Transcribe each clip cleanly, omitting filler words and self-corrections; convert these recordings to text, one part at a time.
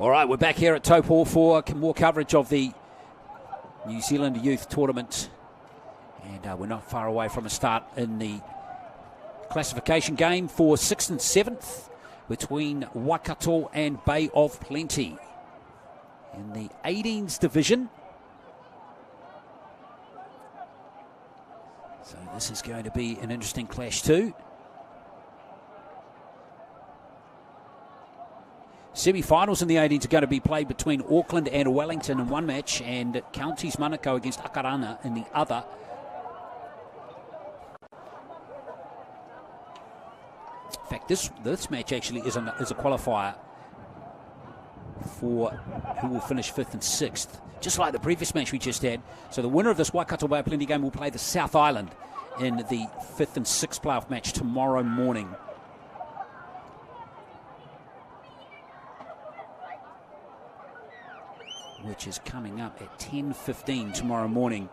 All right, we're back here at Taupo for more coverage of the New Zealand Youth Tournament. And we're not far away from a start in the classification game for 6th and 7th between Waikato and Bay of Plenty. In the 18s division. So this is going to be an interesting clash too. Semi-finals in the 18s are going to be played between Auckland and Wellington in one match, and Counties Manukau against Akarana in the other. In fact, this match actually is a qualifier for who will finish 5th and 6th, just like the previous match we just had. So the winner of this Waikato Bay of Plenty game will play the South Island in the 5th and 6th playoff match tomorrow morning. Which is coming up at 10:15 tomorrow morning.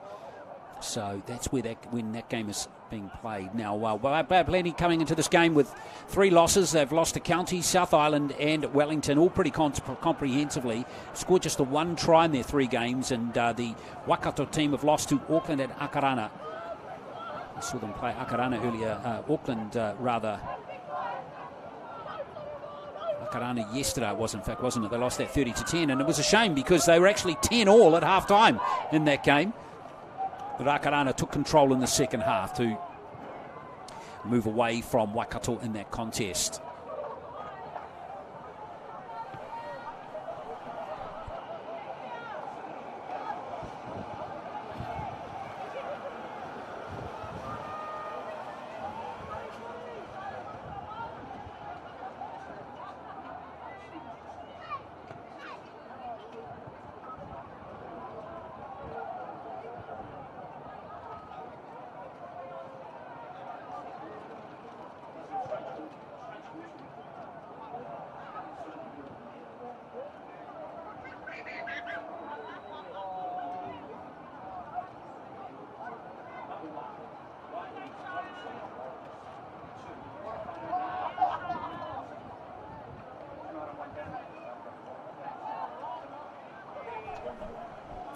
So that's when that game is being played. Now, Bay of Plenty coming into this game with 3 losses. They've lost to Counties, South Island and Wellington, all pretty comprehensively. Scored just the 1 try in their 3 games, and the Waikato team have lost to Auckland and Akarana. I saw them play Akarana earlier, Auckland rather. Akarana yesterday wasn't it? They lost that 30-10, and it was a shame because they were actually 10-all at half-time in that game. But Akarana took control in the second half to move away from Waikato in that contest.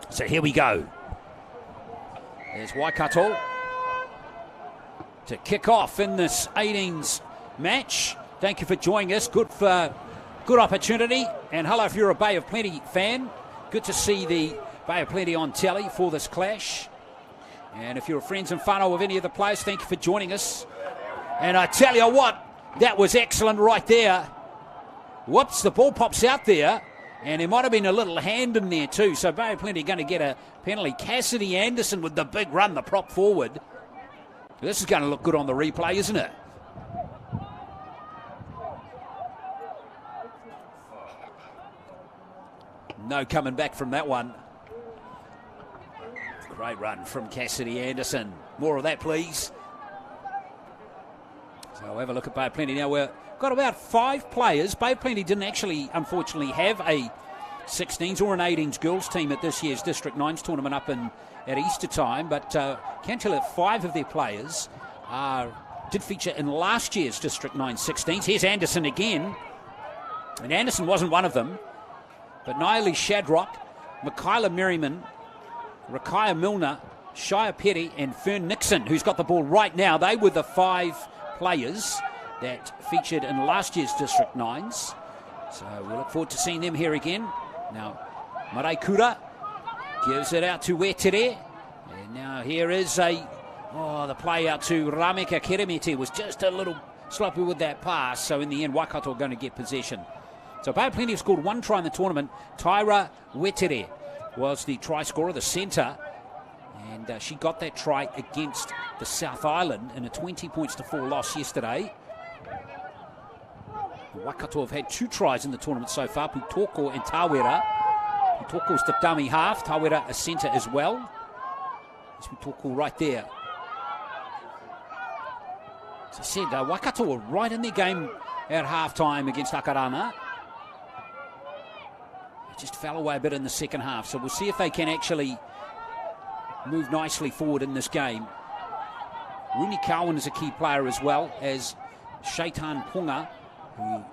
So here we go. There's Waikato to kick off in this 18s match. Thank you for joining us. Good opportunity. And hello if you're a Bay of Plenty fan. Good to see the Bay of Plenty on telly for this clash. And if you're friends and whānau of any of the players, thank you for joining us. And I tell you what, that was excellent right there. Whoops, the ball pops out there. And there might have been a little hand in there too. So Bay of Plenty going to get a penalty. Cassidy Anderson with the big run, the prop forward. This is going to look good on the replay, isn't it? No coming back from that one. Great run from Cassidy Anderson. More of that, please. So we'll have a look at Bay of Plenty now. We've got about 5 players. Bay of Plenty didn't actually, unfortunately, have a 16s or an 18s girls team at this year's District 9s tournament up at Easter time, but can tell that 5 of their players did feature in last year's District 9 16s. Here's Anderson again, and Anderson wasn't one of them, but Naili Shadrock, Michaela Merriman, Rakaya Milner, Shia Petty and Fern Nixon, who's got the ball right now. They were the 5 players that featured in last year's District 9s. So we look forward to seeing them here again. Now, Marae Kura gives it out to Wetere. And now here is the play out to Rameka Keremete. Was just a little sloppy with that pass. So in the end, Waikato are going to get possession. So Bay of Plenty have scored 1 try in the tournament. Tyra Wetere was the try scorer, the centre. And she got that try against the South Island in a 20-4 loss yesterday. Waikato have had 2 tries in the tournament so far, Putoko and Tawera. Putoko's the dummy half, Tawera a centre as well. There's Putoko right there. As I said, Waikato were right in their game at half-time against Akarana. It just fell away a bit in the second half, so we'll see if they can actually move nicely forward in this game. Rooney Cowan is a key player as well as Shaitan Punga, who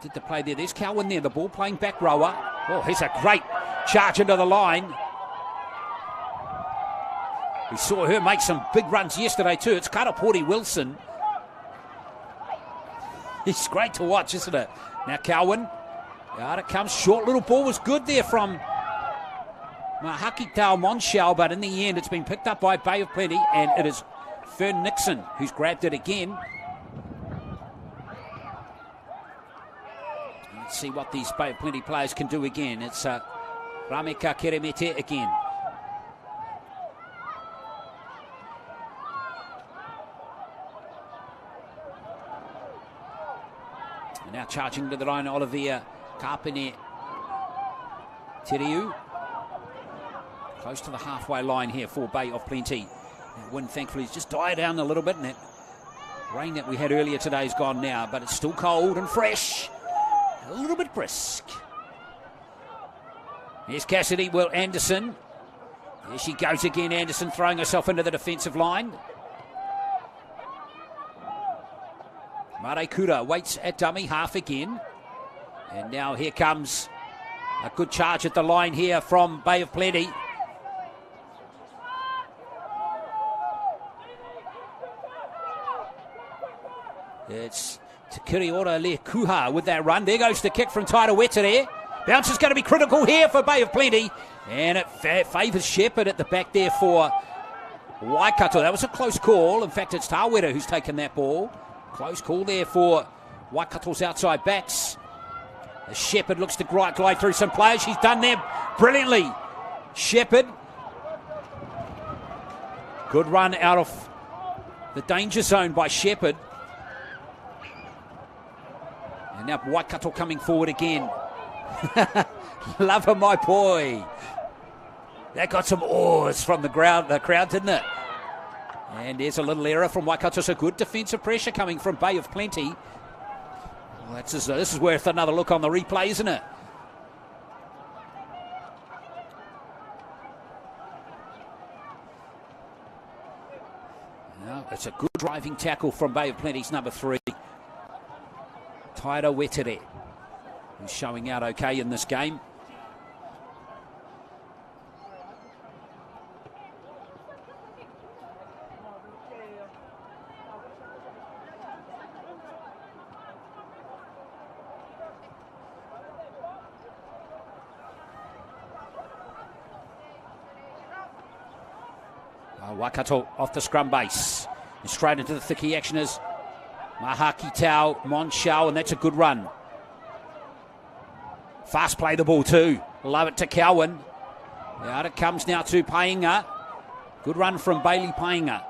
did the play there. There's Cowan there, the ball playing back rower. Oh, here's a great charge into the line. We saw her make some big runs yesterday too. It's Karapori Wilson. He's great to watch, isn't it? Now Cowan, out it comes. Short little ball was good there from Mahaki Tau Monshao, but in the end it's been picked up by Bay of Plenty, and it is Fern Nixon who's grabbed it again. Let's see what these Bay of Plenty players can do again. It's Rameka Keremete again. And now charging to the line, Olivia Kapene Teriu. Close to the halfway line here for Bay of Plenty. That wind thankfully has just died down a little bit, and that rain that we had earlier today is gone now, but it's still cold and fresh. A little bit brisk. Here's Cassidy, Will Anderson. There she goes again, Anderson throwing herself into the defensive line. Mare Kura waits at dummy half again. And now here comes a good charge at the line here from Bay of Plenty. It's Te Ora Le Kuha with that run. There goes the kick from Taira Wetere. Bounce is going to be critical here for Bay of Plenty. And it favours Shepherd at the back there for Waikato. That was a close call. In fact, it's Tawera who's taken that ball. Close call there for Waikato's outside backs. As Shepherd looks to glide through some players. She's done there brilliantly. Shepherd. Good run out of the danger zone by Shepherd. And now Waikato coming forward again. Love her, my boy. That got some oars from the crowd, didn't it? And there's a little error from Waikato. So good defensive pressure coming from Bay of Plenty. Well, this is worth another look on the replay, isn't it? Now, it's a good driving tackle from Bay of Plenty's number 3. Taira Wetere, who's showing out okay in this game. Waikato off the scrum base. And straight into the thicky action is Mahaki Tau Monshao, and that's a good run. Fast play the ball too. Love it to Cowan. Out it comes now to Painga. Good run from Bailey Painga.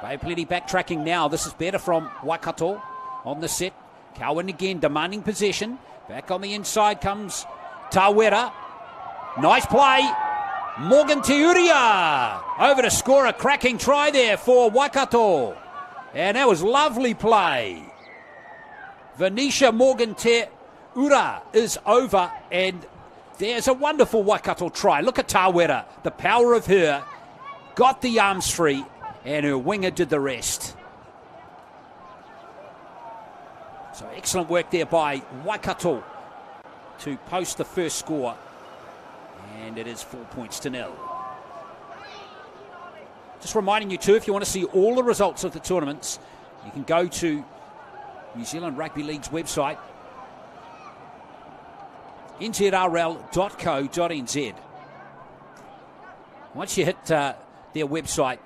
Bay Plenty backtracking now. This is better from Waikato on the set. Cowan again demanding possession. Back on the inside comes Tawera. Nice play. Morgan Teuria over to score a cracking try there for Waikato. And that was lovely play. Venetia Morgan Teuria is over, and there's a wonderful Waikato try. Look at Tawera, the power of her. Got the arms free, and her winger did the rest. So excellent work there by Waikato to post the first score. And it is 4-0. Just reminding you too, if you want to see all the results of the tournaments, you can go to New Zealand Rugby League's website, nzrl.co.nz. Once you hit their website,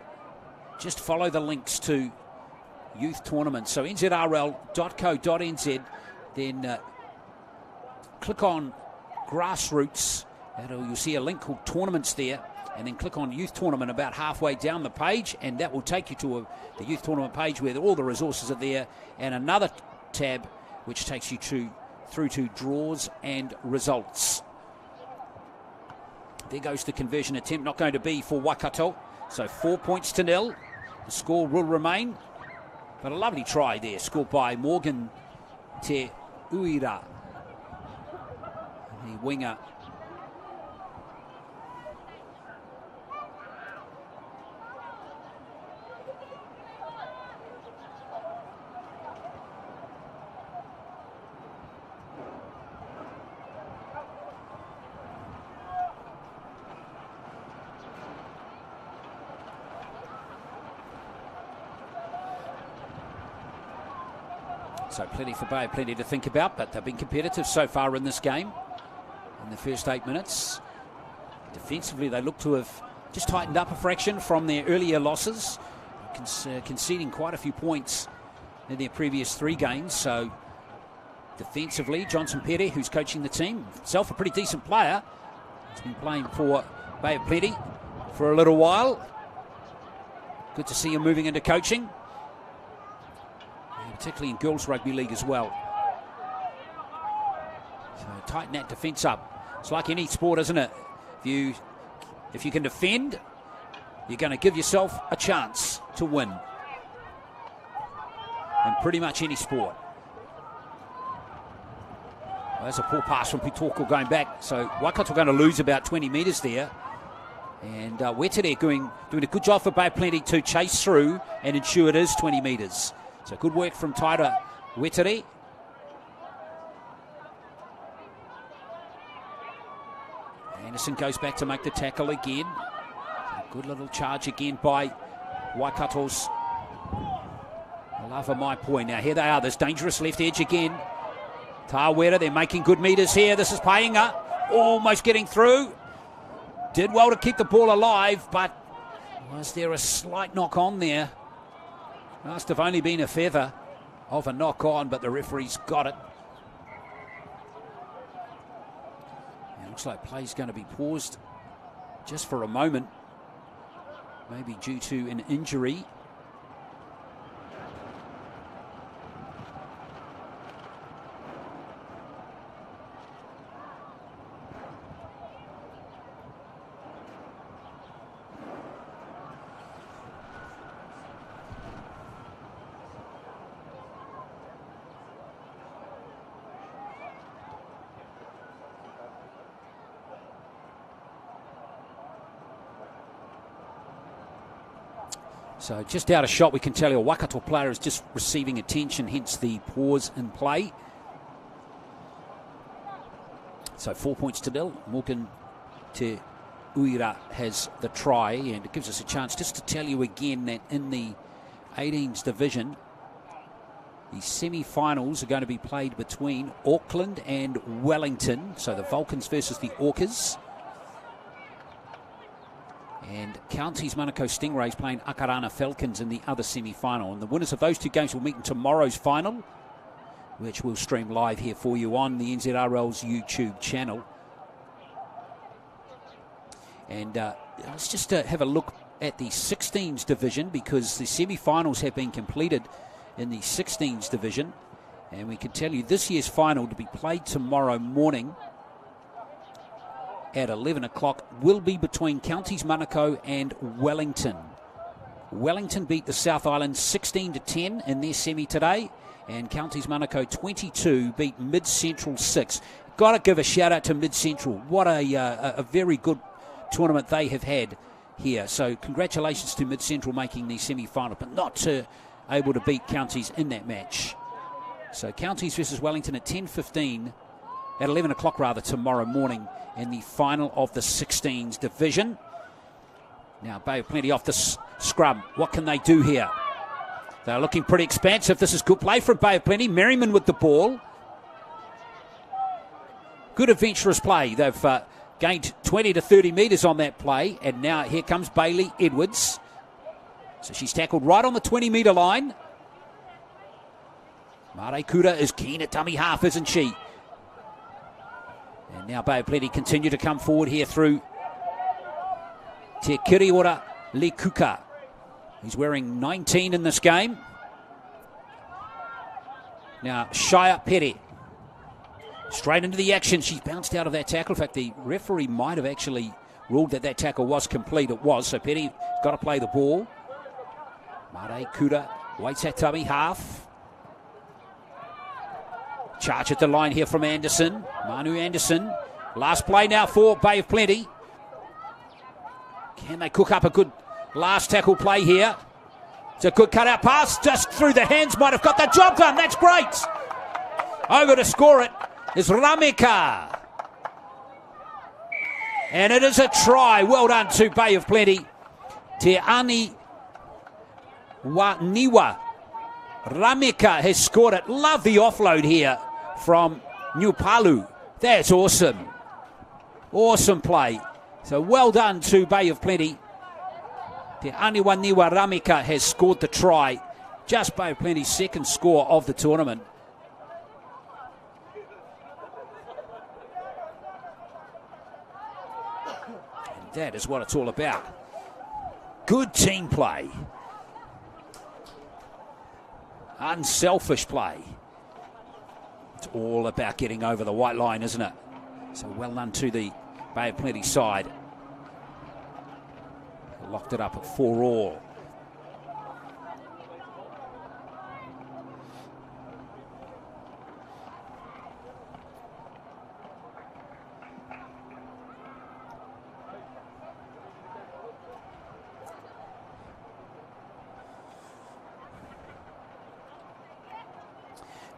just follow the links to youth tournaments. So nzrl.co.nz, then click on grassroots. You'll see a link called tournaments there, and then click on youth tournament about halfway down the page, and that will take you to the youth tournament page where all the resources are there, and another tab which takes you through to draws and results. There goes the conversion attempt, not going to be for Waikato. So 4-0. The score will remain, but a lovely try there, scored by Morgan Te Uira, the winger. So plenty for Bay, plenty to think about, but they've been competitive so far in this game. In the first 8 minutes. Defensively, they look to have just tightened up a fraction from their earlier losses, conceding quite a few points in their previous 3 games. So defensively, Johnson Pere, who's coaching the team, himself a pretty decent player, has been playing for Bay of Plenty for a little while. Good to see him moving into coaching, and particularly in girls rugby league as well. So tighten that defence up. It's like any sport, isn't it? If you can defend, you're going to give yourself a chance to win. In pretty much any sport. Well, that's a poor pass from Pitoko going back. So Waikato going to lose about 20 metres there. And Wetere doing a good job for Bay of Plenty to chase through and ensure it is 20 metres. So good work from Taira Wetere. Anderson goes back to make the tackle again. A good little charge again by Waikato's Lava My Point. Now here they are, this dangerous left edge again. Tawera, they're making good metres here. This is Painga, almost getting through. Did well to keep the ball alive, but was there a slight knock on there? Must have only been a feather of a knock on, but the referee's got it. Looks like play's going to be paused just for a moment, maybe due to an injury. So just out of shot, we can tell you a Waikato player is just receiving attention, hence the pause in play. So 4 points to nil. Morgan Te Uira has the try, and it gives us a chance just to tell you again that in the 18s division, the semi-finals are going to be played between Auckland and Wellington. So the Vulcans versus the Orcas. And Counties Manukau Stingrays playing Akarana Falcons in the other semi-final. And the winners of those 2 games will meet in tomorrow's final, which we'll stream live here for you on the NZRL's YouTube channel. And let's just have a look at the 16s division, because the semi-finals have been completed in the 16s division. And we can tell you this year's final to be played tomorrow morning at 11 o'clock will be between Counties Manukau and Wellington. Wellington beat the South Island 16-10 in their semi today, and Counties Manukau 22 beat Mid Central 6. Got to give a shout out to Mid Central. What a very good tournament they have had here. So congratulations to Mid Central making the semi-final, but not able to beat Counties in that match. So Counties versus Wellington at 10:15. At 11 o'clock rather tomorrow morning in the final of the 16s division. Now Bay of Plenty off the scrum. What can they do here? They're looking pretty expansive. This is good play from Bay of Plenty. Merriman with the ball. Good adventurous play. They've gained 20 to 30 metres on that play. And now here comes Bailey Edwards. So she's tackled right on the 20-metre line. Mare Kura is keen at dummy half, isn't she? And now Bay of Plenty continue to come forward here through Te Kiriora Lekuka. He's wearing 19 in this game. Now Shia Pere. Straight into the action. She's bounced out of that tackle. In fact, the referee might have actually ruled that tackle was complete. It was. So Pere got to play the ball. Mare Kura waits at dummy half. Charge at the line here from Anderson. Manu Anderson. Last play now for Bay of Plenty. Can they cook up a good last tackle play here? It's a good cut-out pass. Just through the hands. Might have got the job done. That's great. Over to score it is Rameka. And it is a try. Well done to Bay of Plenty. Te Ani Waniwa Rameka has scored it. Love the offload here from Nupalu. That's awesome. Awesome play. So well done to Bay of Plenty. Te Aniwaniwa Rameka has scored the try. Just Bay of Plenty's second score of the tournament. And that is what it's all about. Good team play. Unselfish play. It's all about getting over the white line, isn't it? So well done to the Bay of Plenty side. Locked it up at 4-all.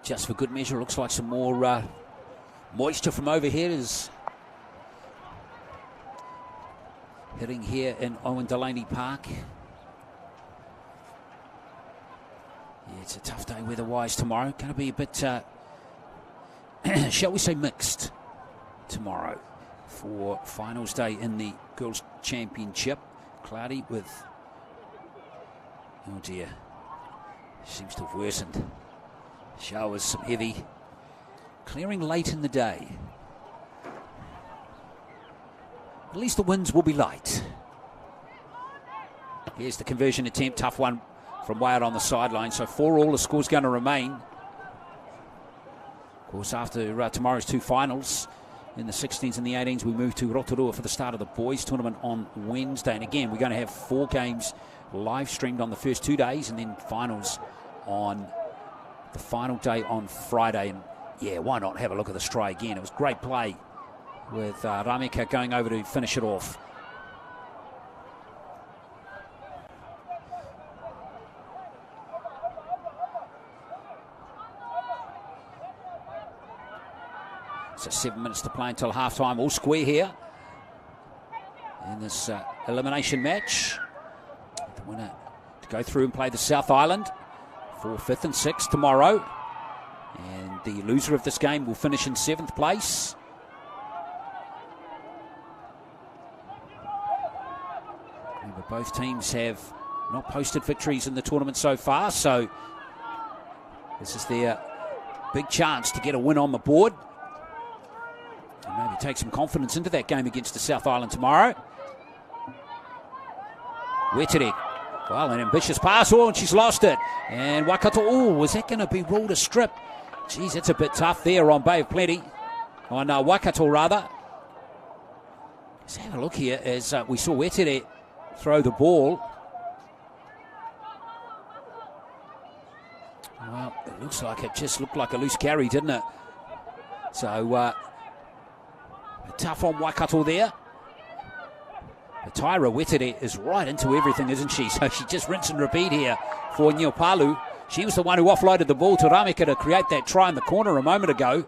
Just for good measure, looks like some more moisture from over here is hitting here in Owen Delaney Park. Yeah, it's a tough day weather-wise tomorrow. Going to be a bit, shall we say, mixed tomorrow for finals day in the Girls' Championship. Cloudy with, oh dear, seems to have worsened. Showers, some heavy, clearing late in the day. At least the winds will be light. Here's the conversion attempt, tough one from way out on the sideline. So 4-all, the score's going to remain. Of course, after tomorrow's two finals, in the 16s and the 18s, we move to Rotorua for the start of the boys' tournament on Wednesday. And again, we're going to have 4 games live streamed on the first 2 days, and then finals on the final day on Friday. And yeah, why not have a look at this try again? It was great play with Rameka going over to finish it off. So 7 minutes to play until half-time. All square here in this elimination match. The winner to go through and play the South Island for 5th and 6th tomorrow. And the loser of this game will finish in 7th place. Remember, both teams have not posted victories in the tournament so far, so this is their big chance to get a win on the board. And maybe take some confidence into that game against the South Island tomorrow. Wetere. Well, an ambitious pass. Oh, and she's lost it. And Waikato. Oh, was that going to be ruled a strip? Geez, that's a bit tough there on Bay of Plenty. On Waikato, rather. Let's have a look here as we saw Wetere throw the ball. Well, it looks like it just looked like a loose carry, didn't it? So, tough on Waikato there. Tyra Wetere is right into everything, isn't she? So she just rinse and repeat here for Nupalu. She was the one who offloaded the ball to Rameka to create that try in the corner a moment ago.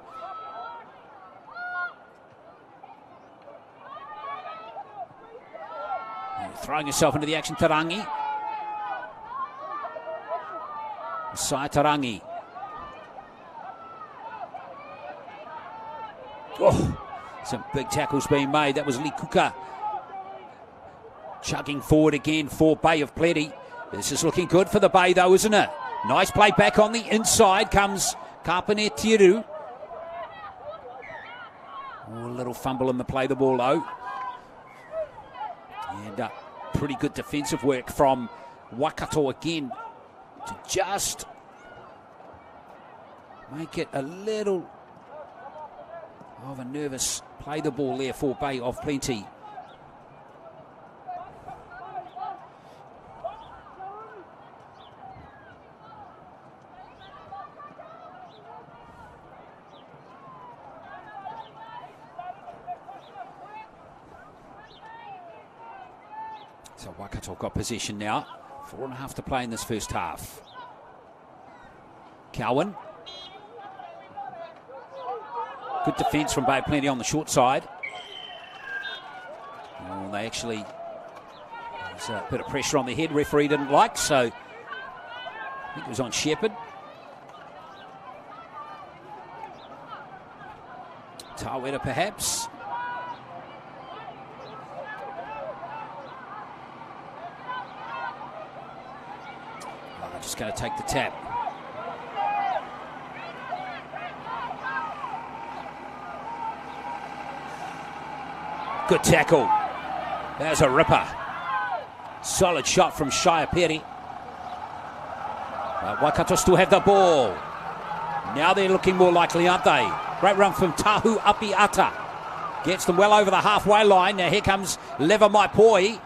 And throwing herself into the action, Tarangi. Sai Tarangi. Oh, some big tackles being made. That was Likuka. Chugging forward again for Bay of Plenty. This is looking good for the Bay, though, isn't it? Nice play back on the inside comes Aotearoa. Oh, a little fumble in the play the ball, though. And pretty good defensive work from Waikato again to just make it a little of a nervous play the ball there for Bay of Plenty. So Waikato got possession now. 4.5 to play in this first half. Cowan. Good defence from Bay of Plenty on the short side. Oh, they actually, there's a bit of pressure on the head. Referee didn't like, so I think it was on Shepherd. Taupo perhaps. Just going to take the tap. Good tackle. There's a ripper. Solid shot from Shia Peri. Waikato still have the ball. Now they're looking more likely, aren't they? Great run from Tahu Apiata. Gets them well over the halfway line. Now here comes Leva Maipoi.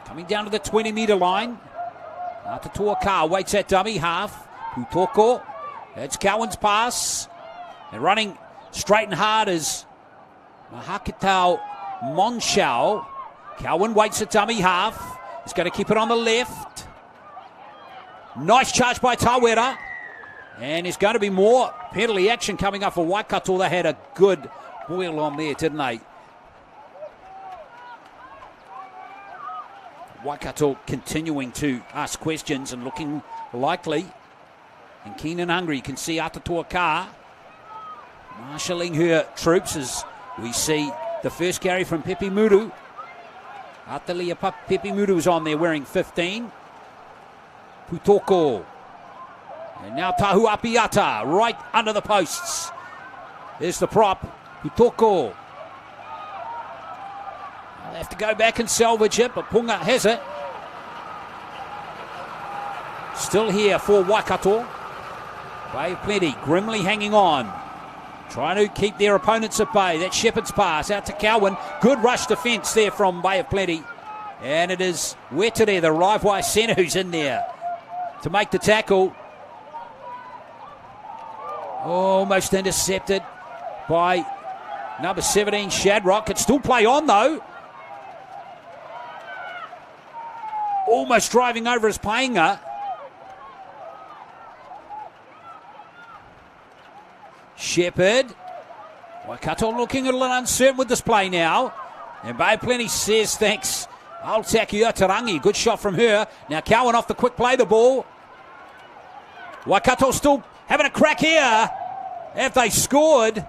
Coming down to the 20-metre line. Aotearoa Ka waits at dummy half. Putoko. It's Cowan's pass. And running straight and hard is Mahakitau Monshao. Cowan waits at dummy half. He's going to keep it on the left. Nice charge by Tawera. And there's going to be more penalty action coming up for Waikato. They had a good boil on there, didn't they? Waikato continuing to ask questions and looking likely. And keen and hungry. You can see Aotearoa Ka marshalling her troops as we see the first carry from Pepe Muru. Atalia Pepe Muru is on there wearing 15. Putoko. And now Tahu Apiata right under the posts. There's the prop. Putoko. They'll have to go back and salvage it, but Punga has it. Still here for Waikato. Bay of Plenty grimly hanging on. Trying to keep their opponents at bay. That Shepherd's pass out to Cowan. Good rush defence there from Bay of Plenty. And it is Wetere, the Raivai centre, who's in there to make the tackle. Almost intercepted by number 17, Shadrock. Could still play on, though. Almost driving over his Painga. Shepherd. Waikato looking a little uncertain with this play now. And Bay of Plenty says thanks. Aotaki Tarangi. Good shot from her. Now Cowan off the quick play the ball. Waikato still having a crack here. Have they scored?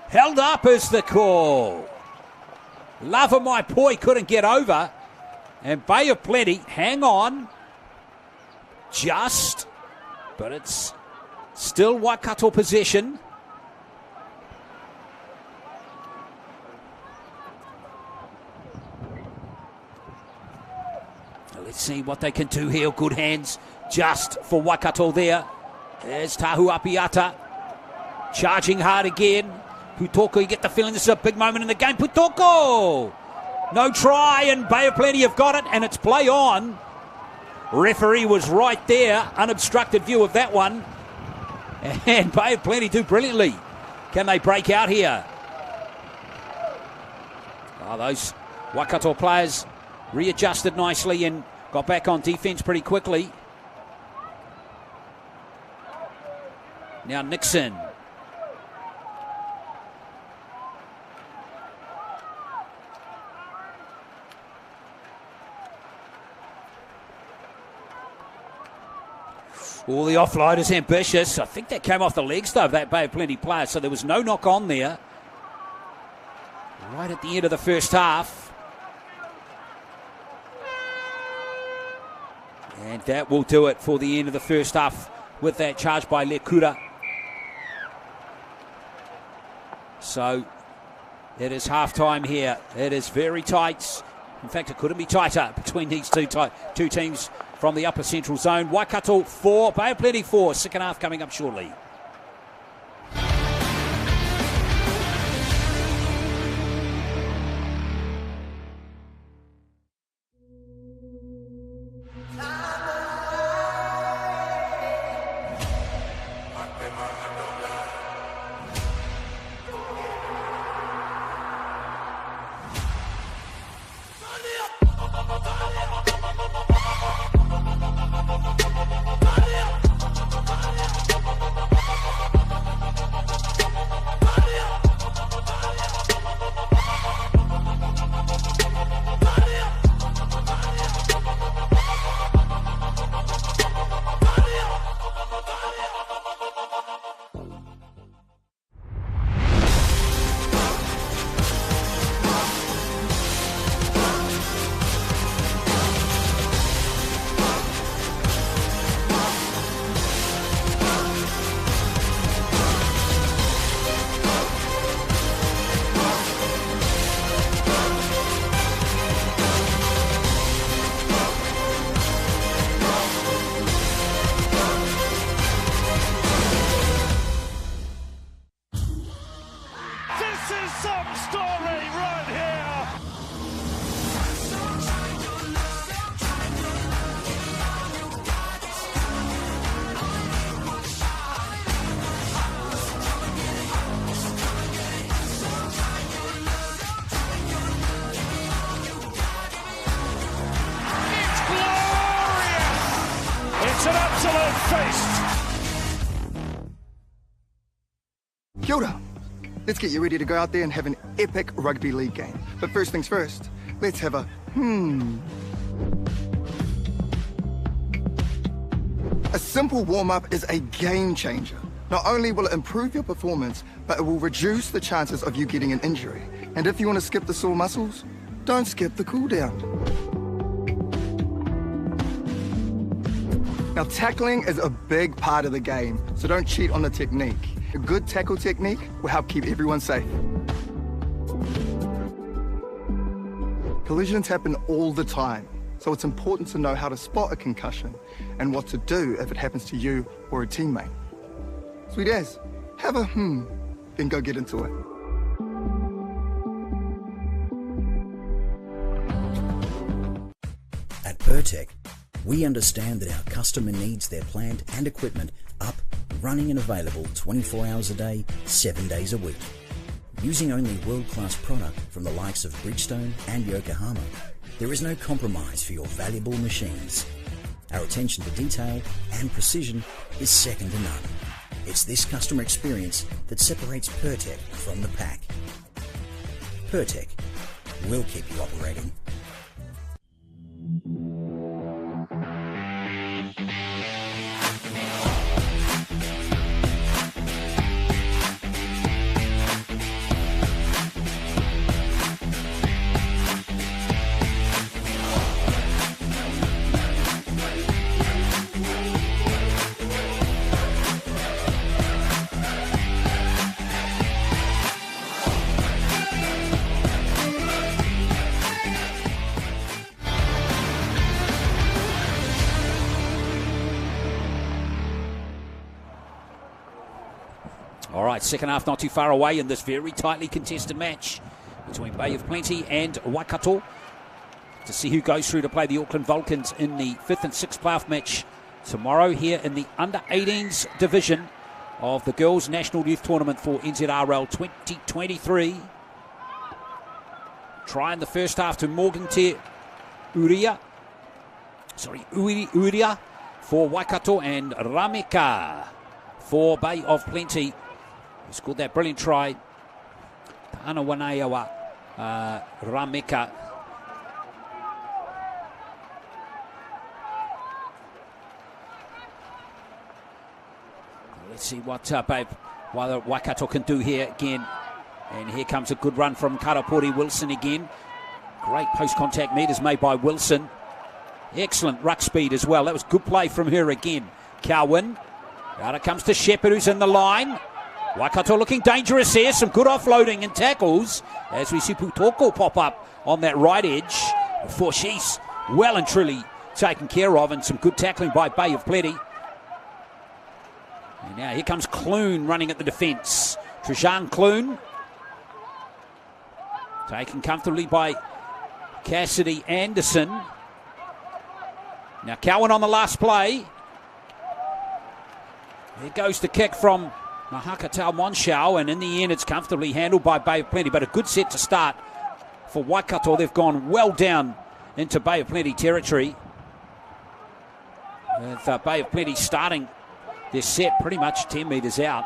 Held up is the call. Lava Maipoi couldn't get over. And Bay of Plenty, hang on. Just. But it's still Waikato possession. Let's see what they can do here. Good hands just for Waikato there. There's Tahu Apiata. Charging hard again. Putoko, you get the feeling this is a big moment in the game. Putoko! No try, and Bay of Plenty have got it, and it's play on. Referee was right there. Unobstructed view of that one. And Bay of Plenty do brilliantly. Can they break out here? Oh, those Waikato players readjusted nicely and got back on defence pretty quickly. Now Nixon. Oh, the offload is ambitious. I think that came off the legs, though, of that Bay of Plenty player, so there was no knock on there. Right at the end of the first half. And that will do it for the end of the first half with that charge by Lekura. So it is half-time here. It is very tight. In fact, it couldn't be tighter between these two teams from the upper central zone. Waikato 4, Bay of Plenty 4. Second half coming up shortly. excellent feast. Kia ora. Let's get you ready to go out there and have an epic rugby league game. But first things first, let's have a A simple warm-up is a game changer. Not only will it improve your performance, but it will reduce the chances of you getting an injury. And if you want to skip the sore muscles, don't skip the cool down. Now, tackling is a big part of the game, so don't cheat on the technique. A good tackle technique will help keep everyone safe. Collisions happen all the time, so it's important to know how to spot a concussion and what to do if it happens to you or a teammate. Sweet as, have a then go get into it. At Pertec, we understand that our customer needs their plant and equipment up, running and available 24 hours a day, 7 days a week. Using only world-class product from the likes of Bridgestone and Yokohama, there is no compromise for your valuable machines. Our attention to detail and precision is second to none. It's this customer experience that separates Pertec from the pack. Pertec, we'll keep you operating. All right, second half not too far away in this very tightly contested match between Bay of Plenty and Waikato to see who goes through to play the Auckland Vulcans in the 5th and 6th playoff match tomorrow here in the under-18s division of the Girls National Youth Tournament for NZRL 2023. Try in the first half to Uria for Waikato and Rameka for Bay of Plenty. He scored that brilliant try. Ta'ana Whaanui Rameka. Let's see what Waikato can do here again. And here comes a good run from Karapori Wilson again. Great post-contact meters made by Wilson. Excellent ruck speed as well. That was good play from her again. Cowan. Out it comes to Shepherd, who's in the line. Waikato looking dangerous here. Some good offloading and tackles as we see Putoko pop up on that right edge before she's well and truly taken care of, and some good tackling by Bay of Plenty. And now here comes Clune running at the defence. Trajan Clune taken comfortably by Cassidy Anderson. Now Cowan on the last play. Here goes the kick from Mahakatau Monshao, and in the end it's comfortably handled by Bay of Plenty, but a good set to start for Waikato. They've gone well down into Bay of Plenty territory, with Bay of Plenty starting their set pretty much 10 metres out.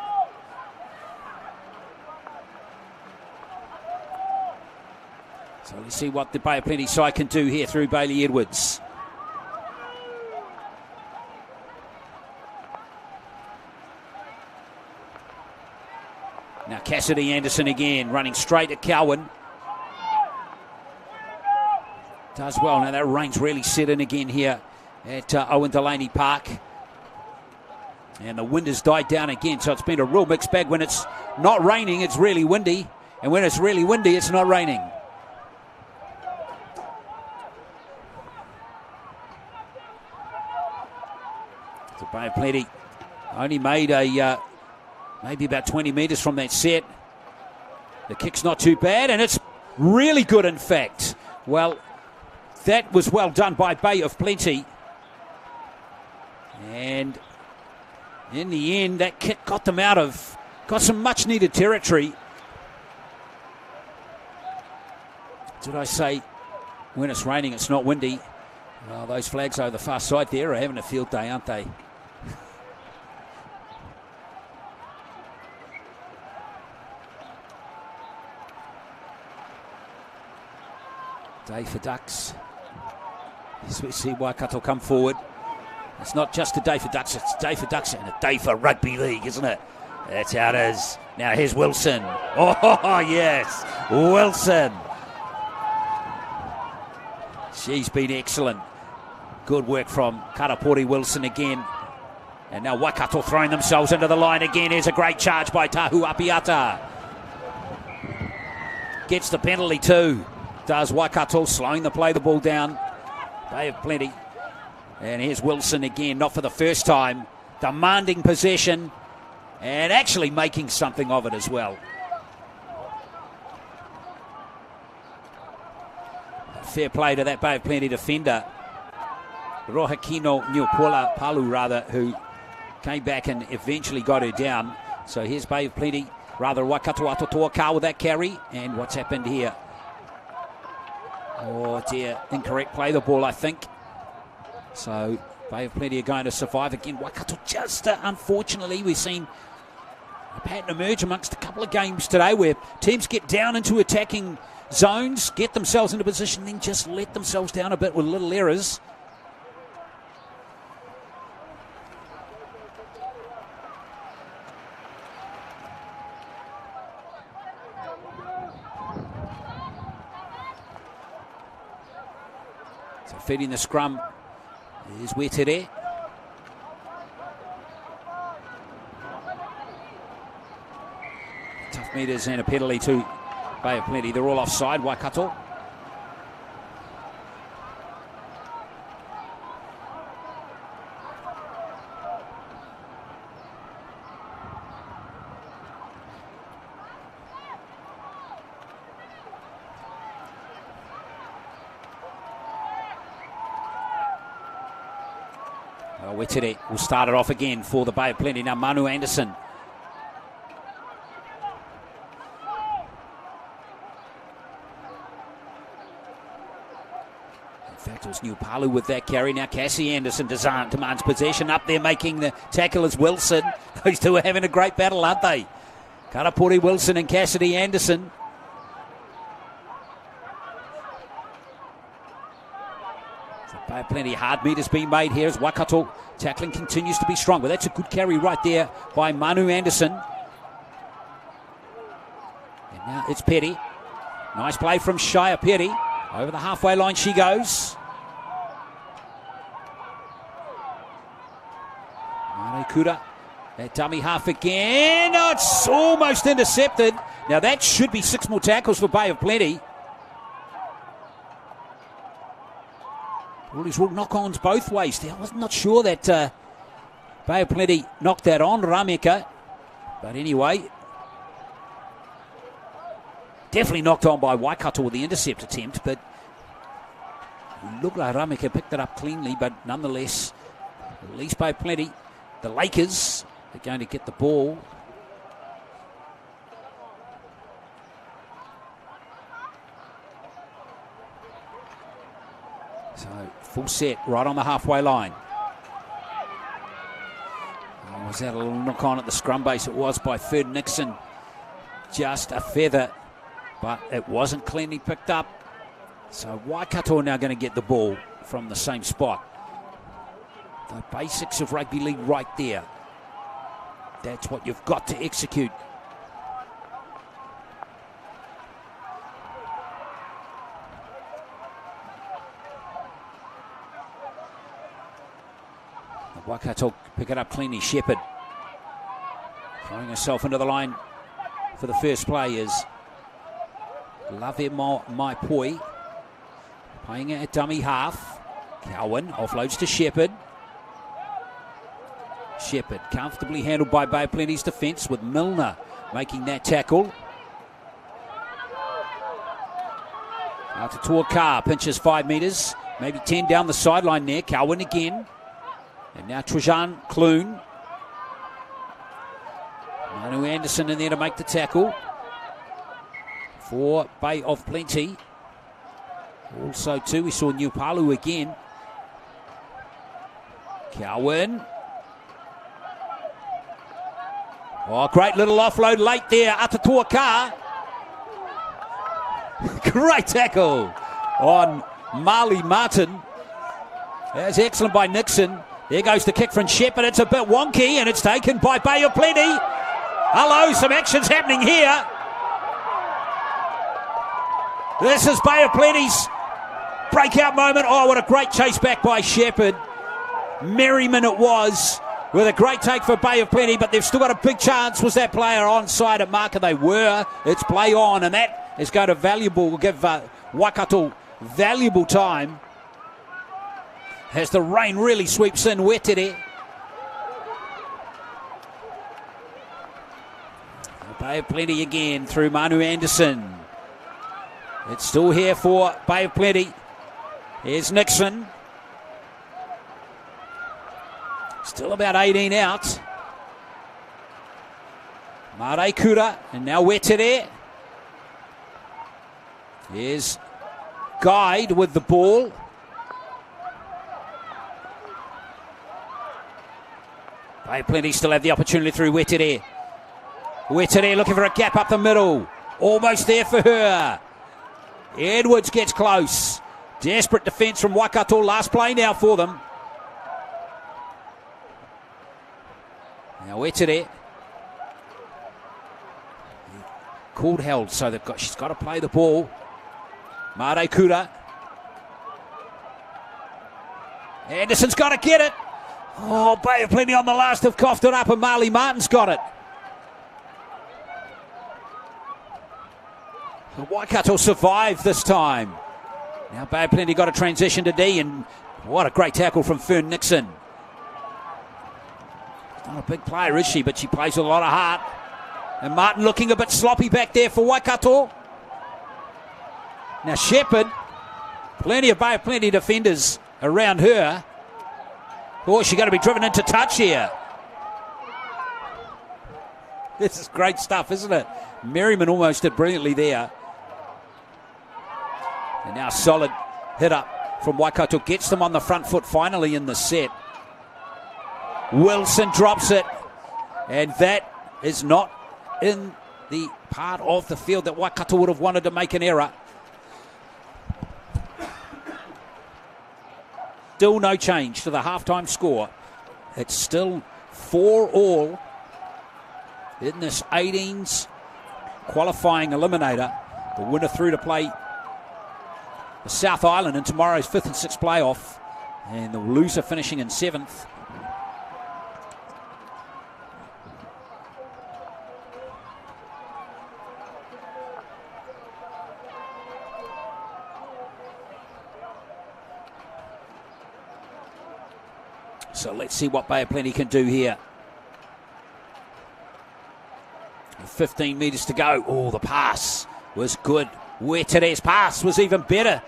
So let's see what the Bay of Plenty side can do here through Bailey Edwards. Now Cassidy Anderson again, running straight at Cowan. Does well. Now that rain's really set in again here at Owen Delaney Park. And the wind has died down again, so it's been a real mixed bag. When it's not raining, it's really windy. And when it's really windy, it's not raining. So Bay of Plenty only made a maybe about 20 metres from that set. The kick's not too bad, and it's really good, in fact. Well, that was well done by Bay of Plenty. And in the end, that kick got them got some much-needed territory. Did I say when it's raining, it's not windy? Well, those flags over the far side there are having a field day, aren't they? Day for Ducks. As we see Waikato come forward. It's not just a day for Ducks, it's a day for Ducks and a day for rugby league, isn't it? That's how it is. Now here's Wilson. Oh, yes. Wilson. She's been excellent. Good work from Karapori Wilson again. And now Waikato throwing themselves into the line again. Here's a great charge by Tahu Apiata. Gets the penalty too. Does Waikato, slowing the play the ball down. They have plenty. And here's Wilson again, not for the first time. Demanding possession and actually making something of it as well. Fair play to that Bay of Plenty defender. Rohakino Niupula Palu, who came back and eventually got her down. So here's Bay of Plenty, Waikato Atotoa with that carry. And what's happened here? Oh dear, incorrect play the ball, I think. So Bay of Plenty are going to survive again. Waikato just, unfortunately, we've seen a pattern emerge amongst a couple of games today where teams get down into attacking zones, get themselves into position, then just let themselves down a bit with little errors. So feeding the scrum is Wetere. Tough meters and a penalty to Bay of Plenty. They're all offside, Waikato. Wetere will start it off again for the Bay of Plenty. Now Manu Anderson. In fact, it was Niupalu with that carry. Now Cassie Anderson demands possession. Up there making the tackle is Wilson. Those two are having a great battle, aren't they? Karapori Wilson and Cassidy Anderson. Bay of Plenty hard meters being made here as Waikato tackling continues to be strong. But that's a good carry right there by Manu Anderson. And now it's Petty. Nice play from Shia Petty. Over the halfway line she goes. Manu Kuda. That dummy half again. Oh, it's almost intercepted. Now that should be 6 more tackles for Bay of Plenty. All these knock-ons both ways. I was not sure that Bay of Plenty knocked that on Rameka. But anyway, definitely knocked on by Waikato with the intercept attempt. But it looked like Rameka picked it up cleanly. But nonetheless, at least Bay of Plenty, the Lakers are going to get the ball. So full set right on the halfway line. Oh, was that a little knock on at the scrum base? It was by Ferd Nixon. Just a feather, but it wasn't cleanly picked up. So Waikato are now going to get the ball from the same spot. The basics of rugby league right there. That's what you've got to execute. Waikato pick it up cleanly. Shepherd throwing herself into the line for the first play is Lave Mai Poi. Playing it at dummy half. Cowan offloads to Shepherd. Shepherd comfortably handled by Bay of Plenty's defence with Milner making that tackle. Aotearoa Car pinches 5 metres, maybe 10 down the sideline there. Cowan again. And now Trajan Clune. Manu Anderson in there to make the tackle for Bay of Plenty. Also too, we saw Niupalu again. Cowan. Oh, great little offload late there. Aotearoa Car. Great tackle. on Marley Martin. That's excellent by Nixon. There goes the kick from Shepherd. It's a bit wonky, and it's taken by Bay of Plenty. Hello, some action's happening here. This is Bay of Plenty's breakout moment. Oh, what a great chase back by Shepherd. Merriman it was, with a great take for Bay of Plenty, but they've still got a big chance. Was that player onside at marker? They were. It's play on, and that is going to give Waikato valuable time as the rain really sweeps in. Wetere. Bay of Plenty again through Manu Anderson. It's still here for Bay of Plenty. Here's Nixon. Still about 18 out. Mare Kura, and now Wetere. Here's Guide with the ball. Bay of Plenty still have the opportunity through Wetere. Wetere looking for a gap up the middle. Almost there for her. Edwards gets close. Desperate defence from Waikato. Last play now for them. Now Wetere. Called held, so she's got to play the ball. Mare Kura. Anderson's got to get it. Oh, Bay of Plenty on the last have coughed it up, and Marley Martin's got it. Waikato survived this time. Now Bay of Plenty got a transition to D, and what a great tackle from Fern Nixon. She's not a big player, is she? But she plays with a lot of heart. And Martin looking a bit sloppy back there for Waikato. Now Shepherd, plenty of Bay of Plenty defenders around her. Oh, she's going to be driven into touch here. This is great stuff, isn't it? Merriman almost did brilliantly there. And now solid hit up from Waikato. Gets them on the front foot finally in the set. Wilson drops it. And that is not in the part of the field that Waikato would have wanted to make an error. Still no change to the halftime score. It's still 4-all in this 18s qualifying eliminator. The winner through to play the South Island in tomorrow's 5th and 6th playoff, and the loser finishing in 7th. So let's see what Bay of Plenty can do here. 15 metres to go. Oh, the pass was good. Wetere's pass was even better.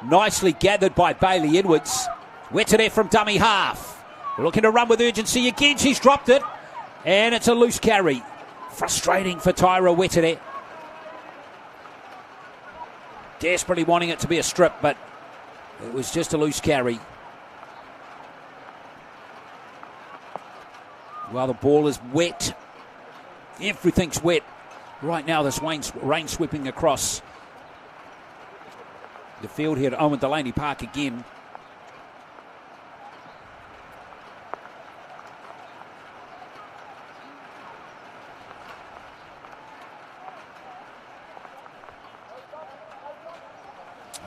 Nicely gathered by Bailey Edwards. Wetere from dummy half. Looking to run with urgency again. She's dropped it. And it's a loose carry. Frustrating for Tyra Wetere. Desperately wanting it to be a strip, but it was just a loose carry. Well, the ball is wet. Everything's wet. Right now, this rain sweeping across the field here at Owen Delaney Park again.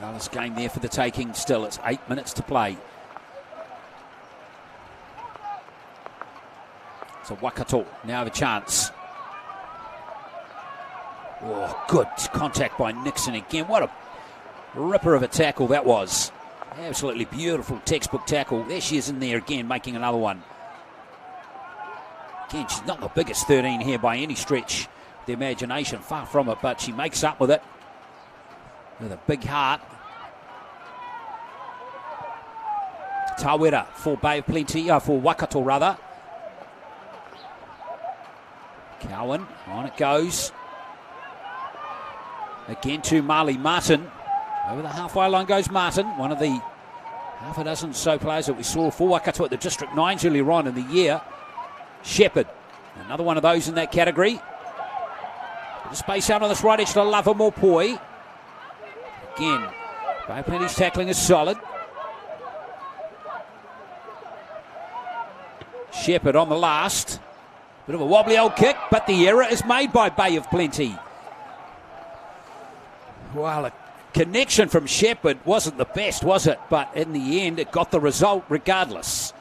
Well, this game there for the taking still. It's 8 minutes to play. So Waikato now have a chance. Oh, good contact by Nixon again. What a ripper of a tackle that was. Absolutely beautiful textbook tackle. There she is in there again, making another one. Again, she's not the biggest 13 here by any stretch of the imagination. Far from it, but she makes up with it. With a big heart. Tawera for Bay of Plenty, for Waikato rather. Cowan, on it goes. Again to Marley Martin. Over the halfway line goes Martin, one of the half a dozen so players that we saw for Waikato at the District 9s earlier on in the year. Shepherd, another one of those in that category. Bit of space out on this right edge to Lava Morpoi. Again, Bay Plenty's tackling is solid. Shepherd on the last. Bit of a wobbly old kick, but the error is made by Bay of Plenty. Well, a connection from Shepherd wasn't the best, was it? But in the end, it got the result regardless.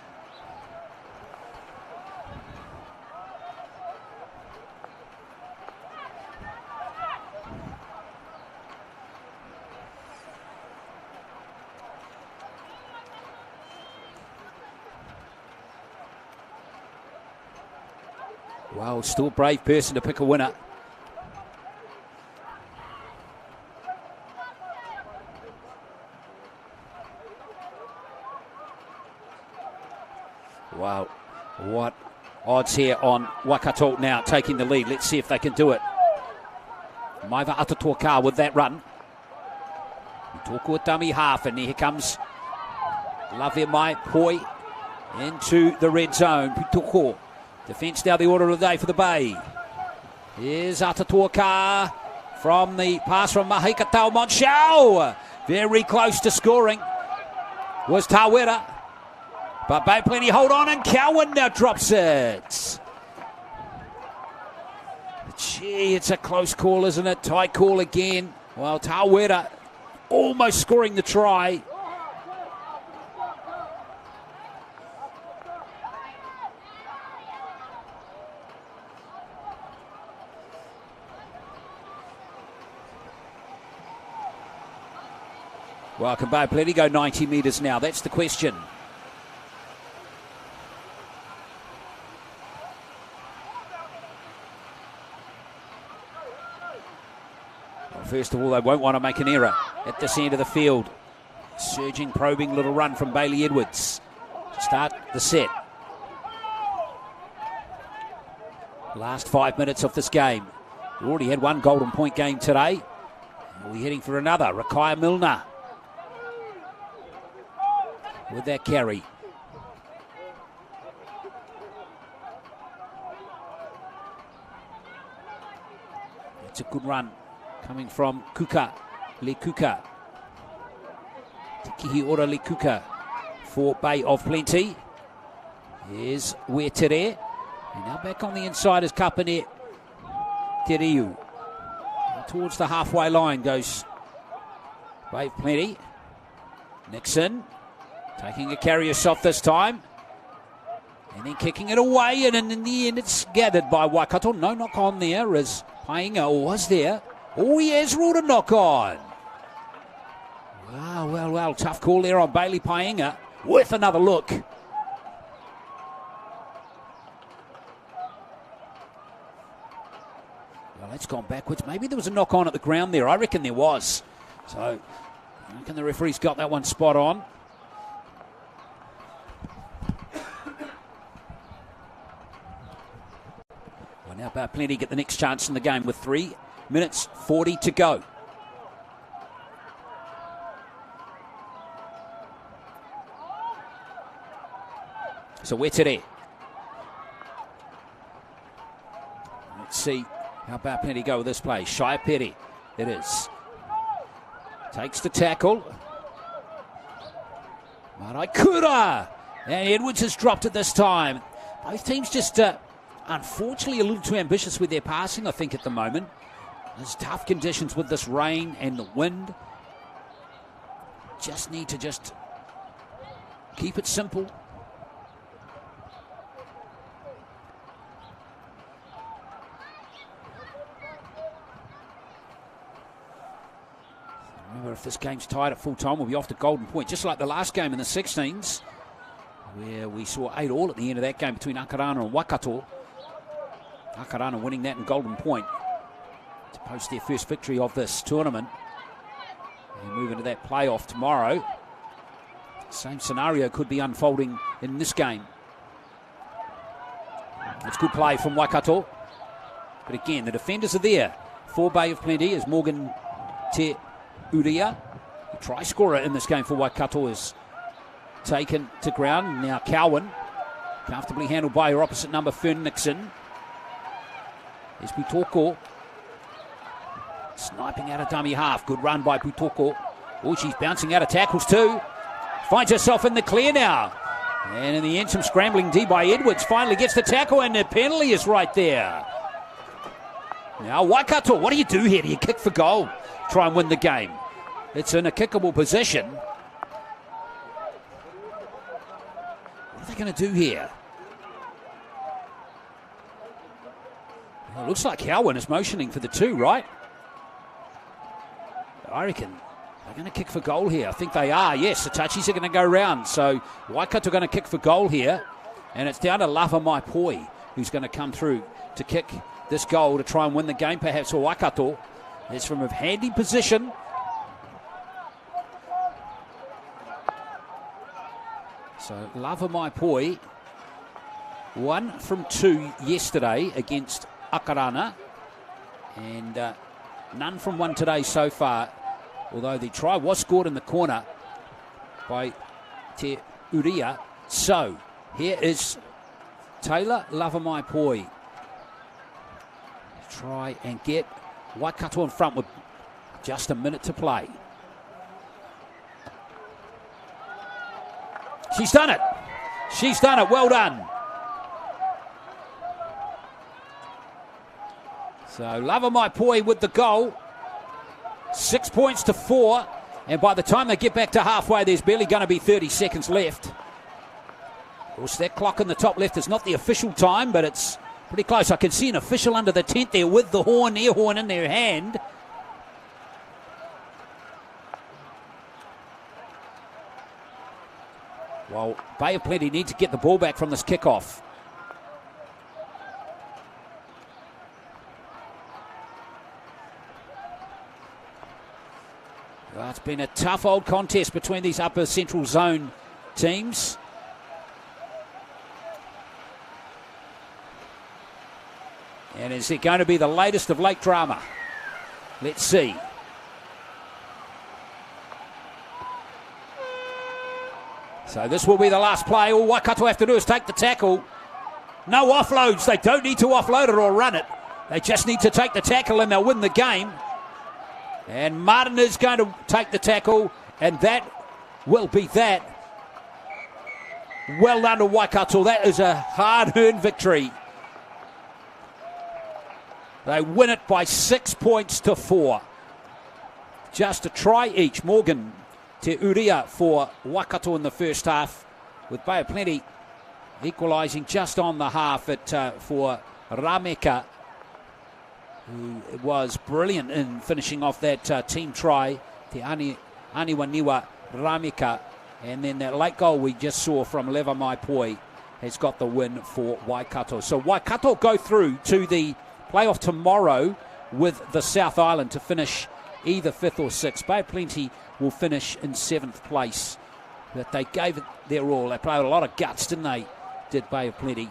Well, still a brave person to pick a winner. Wow, what odds here on Waikato now taking the lead. Let's see if they can do it. Maiva Aotearoa with that run. Toko dummy half, and here comes Lave Mai Poi into the red zone. Puketawhero. Defence now the order of the day for the Bay. Here's Aotearoa from the pass from Waikato Monshao. Very close to scoring was Taupo. But Bay Plenty hold on, and Cowan now drops it. Gee, it's a close call, isn't it? Tight call again. Well, Taupo almost scoring the try. Well, can Bay Plenty go 90 metres now? That's the question. Well, first of all, they won't want to make an error at this end of the field. Surging, probing little run from Bailey Edwards to start the set. Last 5 minutes of this game. We already had one golden point game today. We're heading for another. Rakaya Milner with that carry. It's a good run coming from Le Kuka. Tikihi Ora Le Kuka for Bay of Plenty. Here's Wetere. And now back on the inside is Kapane Teriu. Towards the halfway line goes Bay of Plenty. Nixon taking a carry herself this time. And then kicking it away, and in the end it's gathered by Waikato. No knock on there as Painga was there. Oh, he has ruled a knock on. Wow, well, tough call there on Bailey Painga with another look. Well, that's gone backwards. Maybe there was a knock on at the ground there. I reckon there was. So I reckon the referee's got that one spot on. Well, now Bay Plenty get the next chance in the game with 3 minutes 40 to go. So Wetere. Let's see how Bay Plenty go with this play. Shia Peri, it is. Takes the tackle. Maraikura. And Edwards has dropped it this time. Both teams just, unfortunately, a little too ambitious with their passing, I think, at the moment. There's tough conditions with this rain and the wind. Just need to keep it simple. Remember, if this game's tied at full time, we'll be off to golden point, just like the last game in the 16s, where we saw 8-8 at the end of that game between Aotearoa and Waikato. Aotearoa winning that in golden point to post their first victory of this tournament. And move into that playoff tomorrow. Same scenario could be unfolding in this game. It's good play from Waikato. But again, the defenders are there for Bay of Plenty as Morgan Te Uria, the try scorer in this game for Waikato, is taken to ground. Now Cowan, comfortably handled by her opposite number, Fern Nixon. There's Putoko. Sniping out a dummy half. Good run by Putoko. Oh, she's bouncing out of tackles too. Finds herself in the clear now. And in the end, some scrambling D by Edwards. Finally gets the tackle, and the penalty is right there. Now, Waikato, what do you do here? Do you kick for goal? Try and win the game. It's in a kickable position. What are they going to do here? Well, it looks like Owen is motioning for the 2, right? I reckon they're going to kick for goal here. I think they are. Yes, the touchies are going to go round. So Waikato are going to kick for goal here. And it's down to Lava Maipoi, who's going to come through to kick this goal to try and win the game, perhaps, for Waikato. It's from a handy position. So Lava Maipoi, 1 from 2 yesterday against Akarana. And none from 1 today so far. Although the try was scored in the corner by Te Uria. So, here is Taylor Lavamaipoi. Try and get Waikato in front with just a minute to play. She's done it. She's done it. Well done. So, Lavamaipoi with the goal. 6 points to 4, and by the time they get back to halfway, there's barely going to be 30 seconds left. Of course, that clock in the top left is not the official time, but it's pretty close. I can see an official under the tent there with the air horn in their hand. Well, Bay of Plenty need to get the ball back from this kickoff. Well, it's been a tough old contest between these upper central zone teams. And is it going to be the latest of late drama? Let's see. So this will be the last play. All Waikato have to do is take the tackle. No offloads. They don't need to offload it or run it. They just need to take the tackle and they'll win the game. And Martin is going to take the tackle, and that will be that. Well done to Waikato. That is a hard-earned victory. They win it by 6 points to 4. Just a try each. Morgan Te Uria for Waikato in the first half, with Bay of Plenty equalising just on the half for Rameka, who was brilliant in finishing off that team try, Te Aniwaniwa Rameka. And then that late goal we just saw from Leva Maipoi has got the win for Waikato. So Waikato go through to the playoff tomorrow with the South Island to finish either 5th or 6th. Bay of Plenty will finish in 7th place. But they gave it their all. They played a lot of guts, didn't they? Did Bay of Plenty.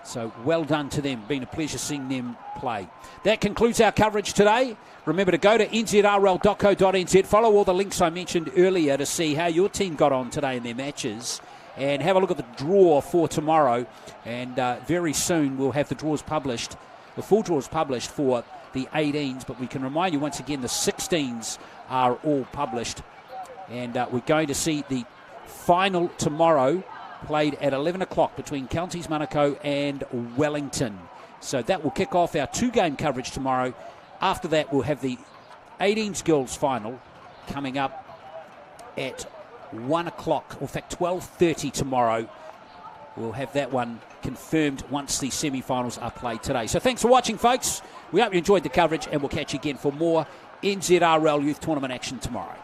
So well done to them. Been a pleasure seeing them play. That concludes our coverage today. Remember to go to nzrl.co.nz. Follow all the links I mentioned earlier to see how your team got on today in their matches. And have a look at the draw for tomorrow. And very soon we'll have the draws published. The full draws published for the 18s. But we can remind you once again the 16s are all published. And we're going to see the final tomorrow, played at 11 o'clock between Counties Manukau and Wellington. So that will kick off our 2-game coverage tomorrow. After that, we'll have the 18s girls final coming up at 1 o'clock, or in fact 12:30 tomorrow. We'll have that one confirmed once the semi-finals are played today. So thanks for watching, folks. We hope you enjoyed the coverage, and we'll catch you again for more NZRL Youth Tournament action tomorrow.